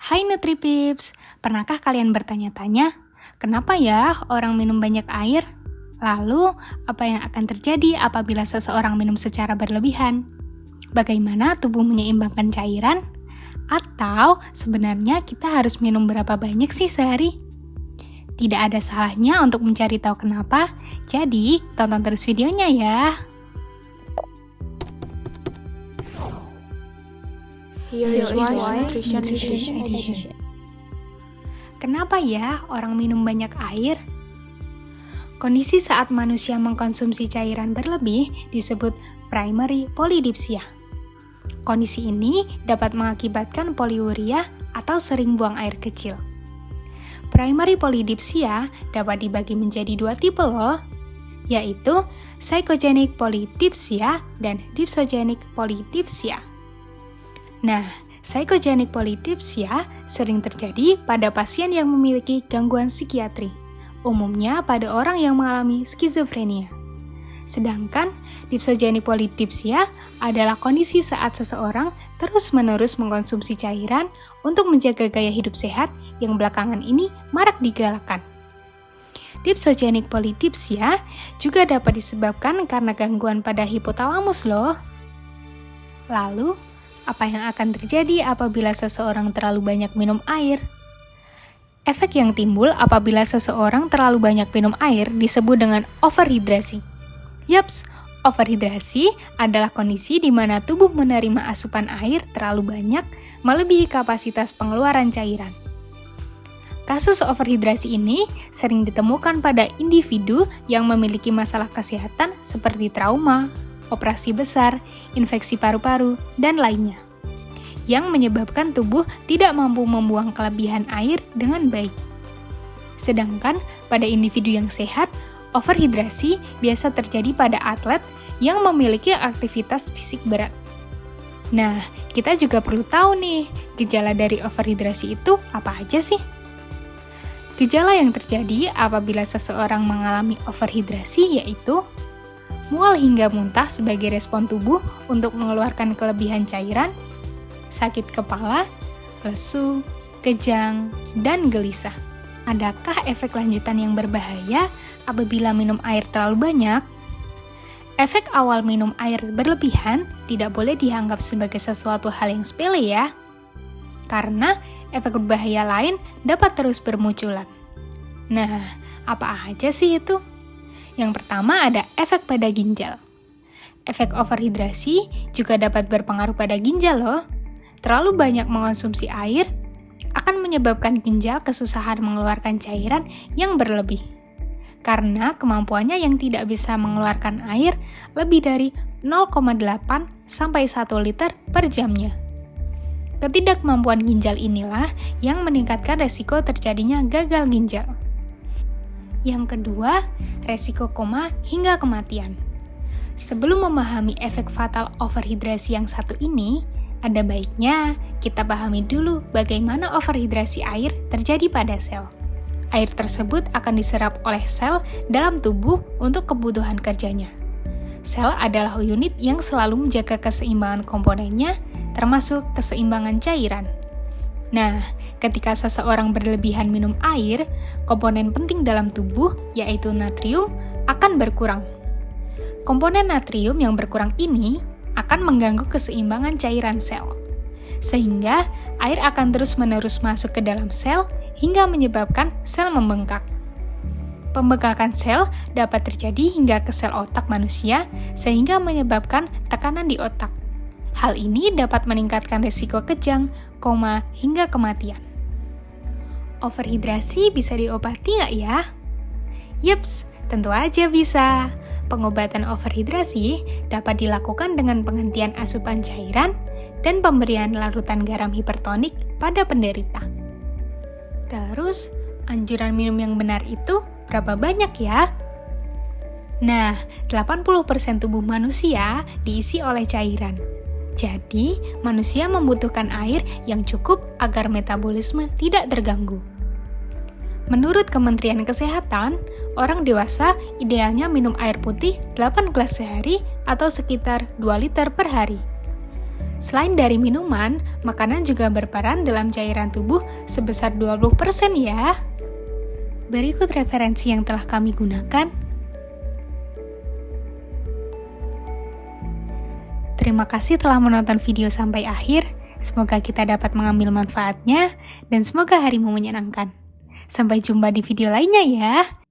Hai NutriPips, pernahkah kalian bertanya-tanya, kenapa ya orang minum banyak air? Lalu, apa yang akan terjadi apabila seseorang minum secara berlebihan? Bagaimana tubuh menyeimbangkan cairan? Atau sebenarnya kita harus minum berapa banyak sih sehari? Tidak ada salahnya untuk mencari tahu kenapa, jadi tonton terus videonya ya. Here's why nutrition edition. Kenapa ya orang minum banyak air? Kondisi saat manusia mengkonsumsi cairan berlebih disebut primary polydipsia. Kondisi ini dapat mengakibatkan poliuria atau sering buang air kecil. Primary polydipsia dapat dibagi menjadi dua tipe loh, yaitu psychogenic polydipsia dan dipsogenic polydipsia. Nah, psychogenic polydipsia sering terjadi pada pasien yang memiliki gangguan psikiatri, umumnya pada orang yang mengalami skizofrenia. Sedangkan dipsogenic polydipsia adalah kondisi saat seseorang terus-menerus mengkonsumsi cairan untuk menjaga gaya hidup sehat yang belakangan ini marak digalakkan. Dipsogenic polydipsia juga dapat disebabkan karena gangguan pada hipotalamus loh. Lalu, apa yang akan terjadi apabila seseorang terlalu banyak minum air? Efek yang timbul apabila seseorang terlalu banyak minum air disebut dengan overhidrasi. Yaps, overhidrasi adalah kondisi di mana tubuh menerima asupan air terlalu banyak melebihi kapasitas pengeluaran cairan. Kasus overhidrasi ini sering ditemukan pada individu yang memiliki masalah kesehatan seperti trauma, operasi besar, infeksi paru-paru, dan lainnya, yang menyebabkan tubuh tidak mampu membuang kelebihan air dengan baik. Sedangkan pada individu yang sehat, overhidrasi biasa terjadi pada atlet yang memiliki aktivitas fisik berat. Nah, kita juga perlu tahu nih, gejala dari overhidrasi itu apa aja sih? Gejala yang terjadi apabila seseorang mengalami overhidrasi yaitu mual hingga muntah sebagai respon tubuh untuk mengeluarkan kelebihan cairan, sakit kepala, lesu, kejang, dan gelisah. Adakah efek lanjutan yang berbahaya apabila minum air terlalu banyak? Efek awal minum air berlebihan tidak boleh dianggap sebagai sesuatu hal yang sepele ya, karena efek berbahaya lain dapat terus bermunculan. Nah, apa aja sih itu? Yang pertama ada efek pada ginjal. Efek overhidrasi juga dapat berpengaruh pada ginjal loh. Terlalu banyak mengonsumsi air akan menyebabkan ginjal kesusahan mengeluarkan cairan yang berlebih. Karena kemampuannya yang tidak bisa mengeluarkan air lebih dari 0,8 sampai 1 liter per jamnya. Ketidakmampuan ginjal inilah yang meningkatkan resiko terjadinya gagal ginjal. Yang kedua, resiko koma hingga kematian. Sebelum memahami efek fatal overhidrasi yang satu ini, ada baiknya kita pahami dulu bagaimana overhidrasi air terjadi pada sel. Air tersebut akan diserap oleh sel dalam tubuh untuk kebutuhan kerjanya. Sel adalah unit yang selalu menjaga keseimbangan komponennya, termasuk keseimbangan cairan. Nah, ketika seseorang berlebihan minum air, komponen penting dalam tubuh, yaitu natrium, akan berkurang. Komponen natrium yang berkurang ini akan mengganggu keseimbangan cairan sel, sehingga air akan terus-menerus masuk ke dalam sel hingga menyebabkan sel membengkak. Pembengkakan sel dapat terjadi hingga ke sel otak manusia, sehingga menyebabkan tekanan di otak. Hal ini dapat meningkatkan risiko kejang, koma, hingga kematian. Overhidrasi bisa diobati nggak ya? Yeps, tentu aja bisa. Pengobatan overhidrasi dapat dilakukan dengan penghentian asupan cairan dan pemberian larutan garam hipertonik pada penderita. Terus, anjuran minum yang benar itu berapa banyak ya? Nah, 80% tubuh manusia diisi oleh cairan. Jadi, manusia membutuhkan air yang cukup agar metabolisme tidak terganggu. Menurut Kementerian Kesehatan, orang dewasa idealnya minum air putih 8 gelas sehari atau sekitar 2 liter per hari. Selain dari minuman, makanan juga berperan dalam cairan tubuh sebesar 20% ya. Berikut referensi yang telah kami gunakan. Terima kasih telah menonton video sampai akhir. Semoga kita dapat mengambil manfaatnya dan semoga harimu menyenangkan. Sampai jumpa di video lainnya ya.